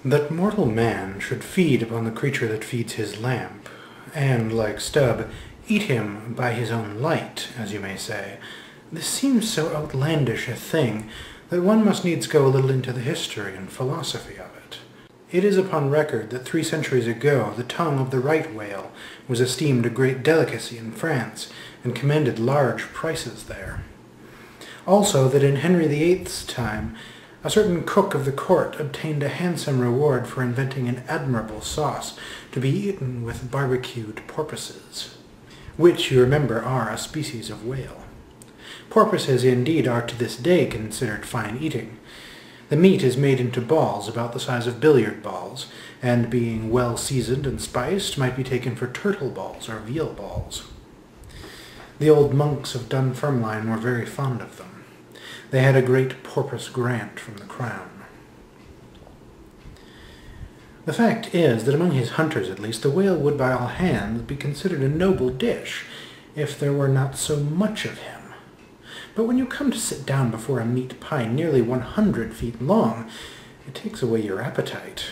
That mortal man should feed upon the creature that feeds his lamp, and, like Stubb, eat him by his own light, as you may say, this seems so outlandish a thing that one must needs go a little into the history and philosophy of it. It is upon record that 3 centuries ago the tongue of the right whale was esteemed a great delicacy in France, and commanded large prices there. Also that in Henry VIII's time a certain cook of the court obtained a handsome reward for inventing an admirable sauce to be eaten with barbecued porpoises, which, you remember, are a species of whale. Porpoises indeed are to this day considered fine eating. The meat is made into balls about the size of billiard balls, and being well seasoned and spiced might be taken for turtle balls or veal balls. The old monks of Dunfermline were very fond of them. They had a great porpoise grant from the crown. The fact is that among his hunters at least, the whale would by all hands be considered a noble dish, if there were not so much of him. But when you come to sit down before a meat pie nearly 100 feet long, it takes away your appetite.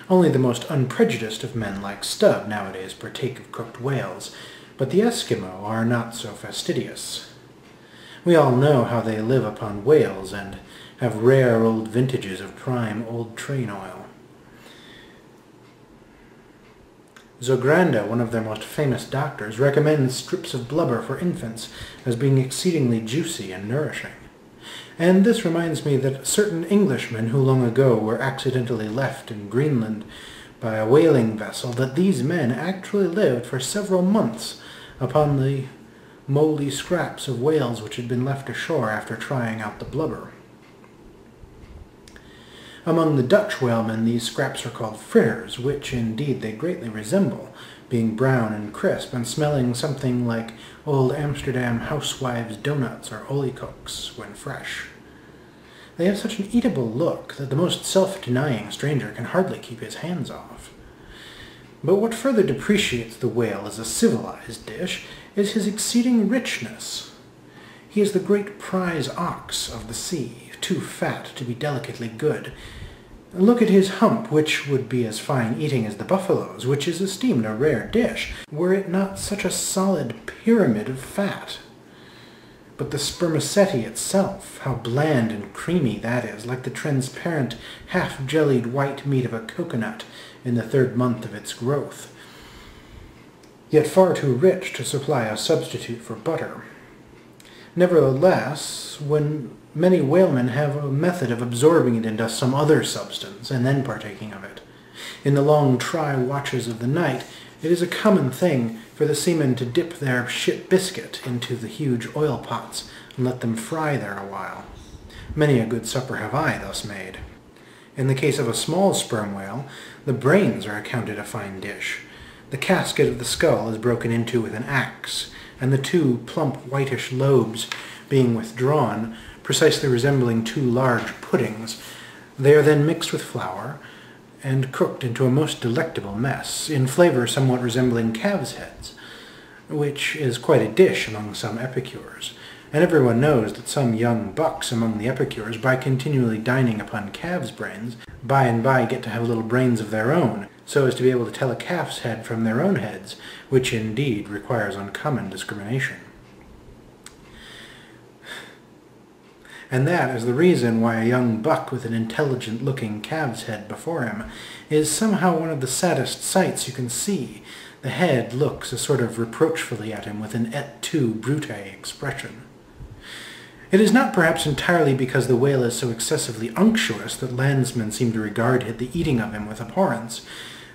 Only the most unprejudiced of men like Stubb nowadays partake of cooked whales, but the Eskimo are not so fastidious. We all know how they live upon whales, and have rare old vintages of prime old train oil. Zogranda, one of their most famous doctors, recommends strips of blubber for infants as being exceedingly juicy and nourishing. And this reminds me that certain Englishmen who long ago were accidentally left in Greenland by a whaling vessel, that these men actually lived for several months upon the mouldy scraps of whales which had been left ashore after trying out the blubber. Among the Dutch whalemen these scraps are called fritters, which indeed they greatly resemble, being brown and crisp and smelling something like old Amsterdam housewives' donuts or olykoeks when fresh. They have such an eatable look that the most self-denying stranger can hardly keep his hands off. But what further depreciates the whale as a civilized dish is his exceeding richness. He is the great prize ox of the sea, too fat to be delicately good. Look at his hump, which would be as fine eating as the buffalo's, which is esteemed a rare dish, were it not such a solid pyramid of fat. But the spermaceti itself, how bland and creamy that is, like the transparent, half-jellied white meat of a coconut in the 3rd month of its growth, yet far too rich to supply a substitute for butter. Nevertheless, when many whalemen have a method of absorbing it into some other substance, and then partaking of it. In the long try watches of the night, it is a common thing for the seamen to dip their ship biscuit into the huge oil pots, and let them fry there a while. Many a good supper have I thus made. In the case of a small sperm whale, the brains are accounted a fine dish. The casket of the skull is broken into with an axe, and the 2 plump whitish lobes being withdrawn, precisely resembling 2 large puddings, they are then mixed with flour, and cooked into a most delectable mess, in flavour somewhat resembling calves' heads, which is quite a dish among some epicures, and everyone knows that some young bucks among the epicures, by continually dining upon calves' brains, by and by get to have little brains of their own, so as to be able to tell a calf's head from their own heads, which indeed requires uncommon discrimination. And that is the reason why a young buck with an intelligent-looking calf's head before him is somehow one of the saddest sights you can see. The head looks a sort of reproachfully at him with an et tu, Brute expression. It is not perhaps entirely because the whale is so excessively unctuous that landsmen seem to regard the eating of him with abhorrence.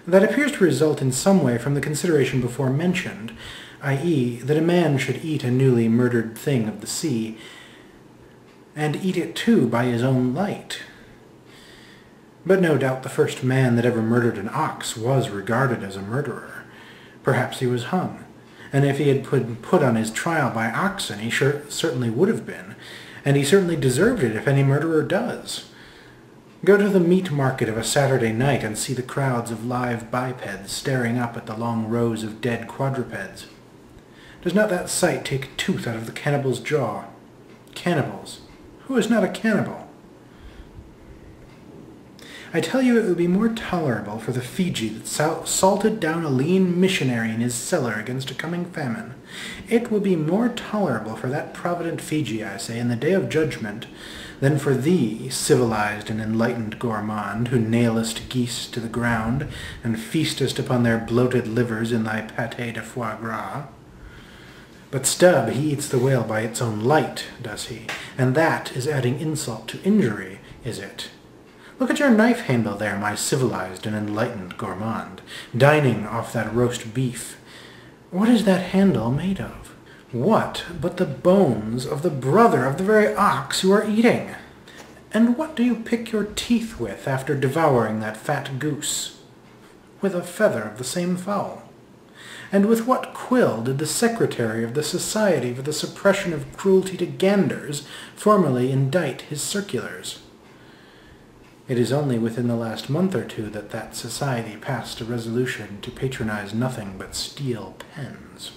That appears to result in some way from the consideration before mentioned, i.e., that a man should eat a newly murdered thing of the sea, and eat it too by his own light. But no doubt the first man that ever murdered an ox was regarded as a murderer. Perhaps he was hung, and if he had been put on his trial by oxen, he certainly would have been, and he certainly deserved it if any murderer does. Go to the meat market of a Saturday night and see the crowds of live bipeds staring up at the long rows of dead quadrupeds. Does not that sight take a tooth out of the cannibal's jaw? Cannibals, Who is not a cannibal? I tell you it would be more tolerable for the Fiji that salted down a lean missionary in his cellar against a coming famine. It will be more tolerable for that provident Fiji, I say, in the day of judgment, than for thee, civilized and enlightened gourmand, who nailest geese to the ground, and feastest upon their bloated livers in thy pâté de foie gras. But Stubb, he eats the whale by its own light, does he? And that is adding insult to injury, is it? Look at your knife handle there, my civilized and enlightened gourmand, dining off that roast beef. What is that handle made of? What but the bones of the brother of the very ox you are eating? And what do you pick your teeth with after devouring that fat goose? With a feather of the same fowl. And with what quill did the secretary of the Society for the Suppression of Cruelty to Ganders formerly indite his circulars? It is only within the last month or two that society passed a resolution to patronize nothing but steel pens.